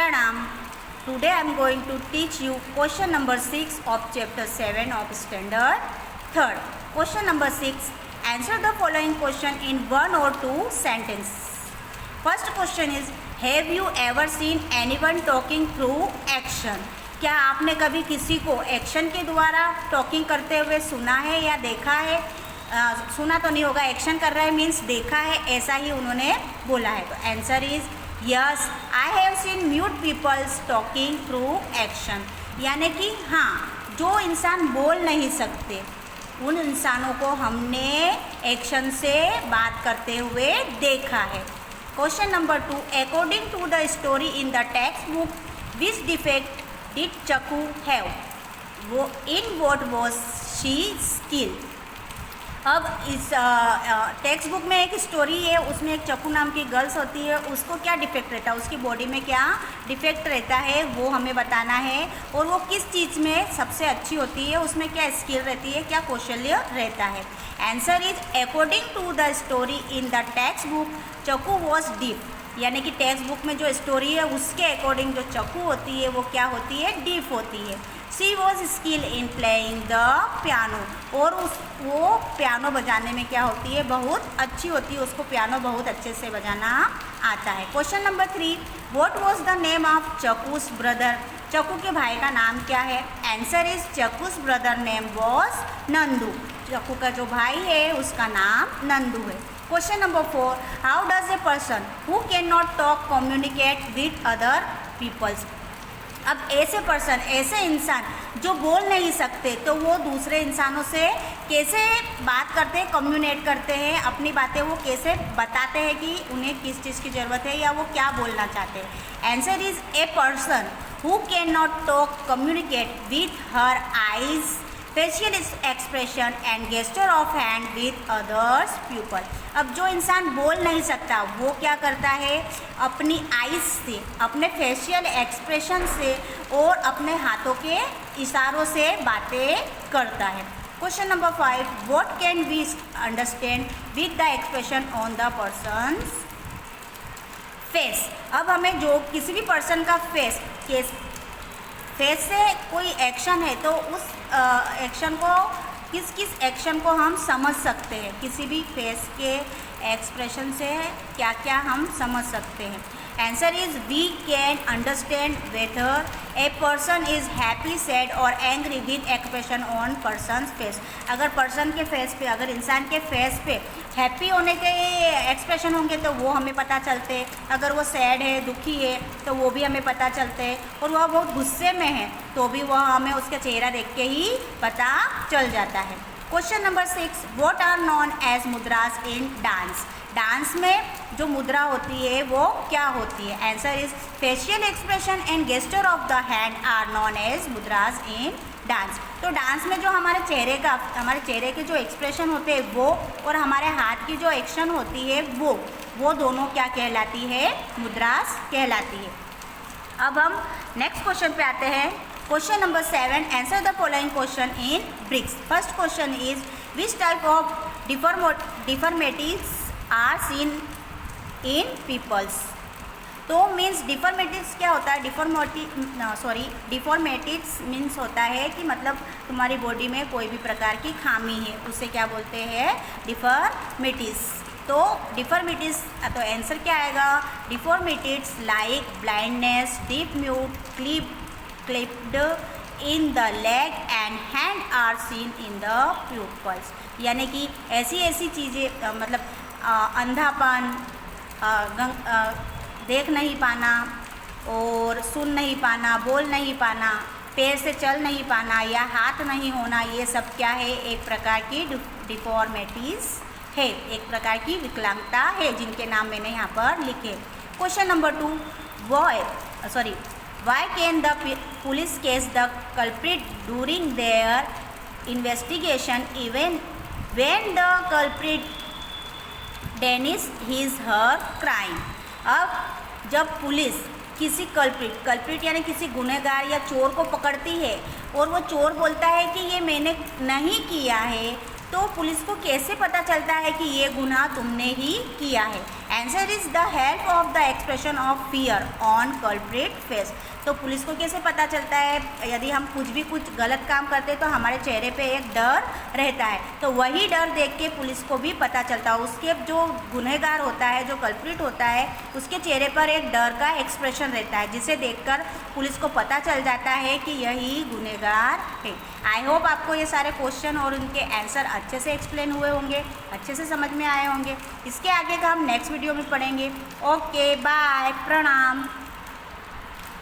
Pranam. Today I am going to teach you question number 6 of chapter 7 of standard 3rd. Question number 6. Answer the following question in one or two sentences. First question is, have you ever seen anyone talking through action? क्या आपने कभी किसी को action के द्वारा talking करते हुए सुना है या देखा है? सुना तो नहीं होगा, एक्शन कर रहा है मीन्स देखा है, ऐसा ही उन्होंने बोला है. तो answer is yes, I have seen mute peoples talking through action. यानी कि हाँ, जो इंसान बोल नहीं सकते उन इंसानों को हमने एक्शन से बात करते हुए देखा है. Question number 2. According to the story in the textbook, which defect did Chaku have? वो in what was she skill? अब इस टेक्स्ट बुक में एक स्टोरी है, उसमें एक चकू नाम की गर्ल्स होती है, उसको क्या डिफेक्ट रहता है, उसकी बॉडी में क्या डिफेक्ट रहता है वो हमें बताना है. और वो किस चीज़ में सबसे अच्छी होती है, उसमें क्या स्किल रहती है, क्या कौशल्य रहता है. Answer is according to the story in the textbook Chaku was deaf. यानी कि टेक्स्ट बुक में जो स्टोरी है उसके अकॉर्डिंग जो चकू होती है वो क्या होती है, डीप होती है. She was skill in playing the piano. और वो पियानो बजाने में क्या होती है, बहुत अच्छी होती है, उसको पियानो बहुत अच्छे से बजाना आता है. Question number 3. What was the name of Chaku's brother? Chaku के भाई का नाम क्या है? Answer is Chaku's brother name was Nandu. Chaku का जो भाई है उसका नाम नंदू है. Question number 4. How does a person who can not talk communicate with other peoples? अब ऐसे पर्सन, ऐसे इंसान जो बोल नहीं सकते, तो वो दूसरे इंसानों से कैसे बात करते हैं, कम्युनिकेट करते हैं, अपनी बातें वो कैसे बताते हैं कि उन्हें किस चीज़ की ज़रूरत है या वो क्या बोलना चाहते हैं. Answer is a person who can not talk communicate with her eyes, facial expression and gesture of hand with others people. अब जो इंसान बोल नहीं सकता वो क्या करता है, अपनी आइज से, अपने फेशियल एक्सप्रेशन से और अपने हाथों के इशारों से बातें करता है. Question number 5. What can we understand with the expression on the persons face? अब हमें जो किसी भी पर्सन का फेस से कोई एक्शन है तो उस एक्शन को, किस एक्शन को हम समझ सकते हैं, किसी भी फेस के एक्सप्रेशन से क्या क्या हम समझ सकते हैं. Answer is we can understand whether a person is happy, sad or angry with expression on person's face. अगर पर्सन के फेस पे, अगर इंसान के फेस पे हैप्पी होने के एक्सप्रेशन होंगे तो वो हमें पता चलते, अगर वो सैड है, दुखी है तो वो भी हमें पता चलते, और वह बहुत गुस्से में है तो भी वह हमें उसका चेहरा देख के ही पता चल जाता है. Question number 6. What are known as mudras in dance? Dance में जो मुद्रा होती है वो क्या होती है? Answer is facial expression and gesture of the hand are known as mudras in dance. तो डांस में जो हमारे चेहरे के जो एक्सप्रेशन होते हैं वो, और हमारे हाथ की जो एक्शन होती है वो दोनों क्या कहलाती है, मुद्रास कहलाती है. अब हम नेक्स्ट क्वेश्चन पे आते हैं. Question number 7. Answer the following question in bricks. First question is which type of deformities are seen in peoples? तो मीन्स डिफॉर्मिटीज क्या होता है, डिफॉर्मेटिव्स मीन्स होता है कि मतलब तुम्हारी बॉडी में कोई भी प्रकार की खामी है, उसे क्या बोलते हैं, डिफॉर्मिटीज. तो डिफॉर्मिटीज, तो आंसर क्या आएगा, deformities like blindness, deep mute, clipped in the leg and hand are seen in the pupils. यानी कि ऐसी चीज़ें, मतलब अंधापन, देख नहीं पाना और सुन नहीं पाना, बोल नहीं पाना, पैर से चल नहीं पाना या हाथ नहीं होना, ये सब क्या है, एक प्रकार की डिफॉर्मिटीज़ है, एक प्रकार की विकलांगता है जिनके नाम मैंने यहाँ पर लिखे. Question number 2. Why can the police catch the culprit during their investigation even when the culprit denies his her crime? अब जब पुलिस किसी कल्प्रिट यानी किसी गुनहगार या चोर को पकड़ती है और वो चोर बोलता है कि ये मैंने नहीं किया है, तो पुलिस को कैसे पता चलता है कि ये गुनाह तुमने ही किया है? Answer is the help of the expression of fear on culprit face. तो पुलिस को कैसे पता चलता है, यदि हम कुछ गलत काम करते हैं तो हमारे चेहरे पे एक डर रहता है, तो वही डर देख के पुलिस को भी पता चलता है। उसके जो गुनहगार होता है, जो कल्प्रिट होता है, उसके चेहरे पर एक डर का एक्सप्रेशन रहता है, जिसे देखकर पुलिस को पता चल जाता है कि यही गुनहगार है। आई होप आपको ये सारे क्वेश्चन और उनके आंसर अच्छे से एक्सप्लेन हुए होंगे, अच्छे से समझ में आए होंगे। इसके आगे का हम नेक्स्ट वीडियो में पढ़ेंगे। ओके, बाय, प्रणाम।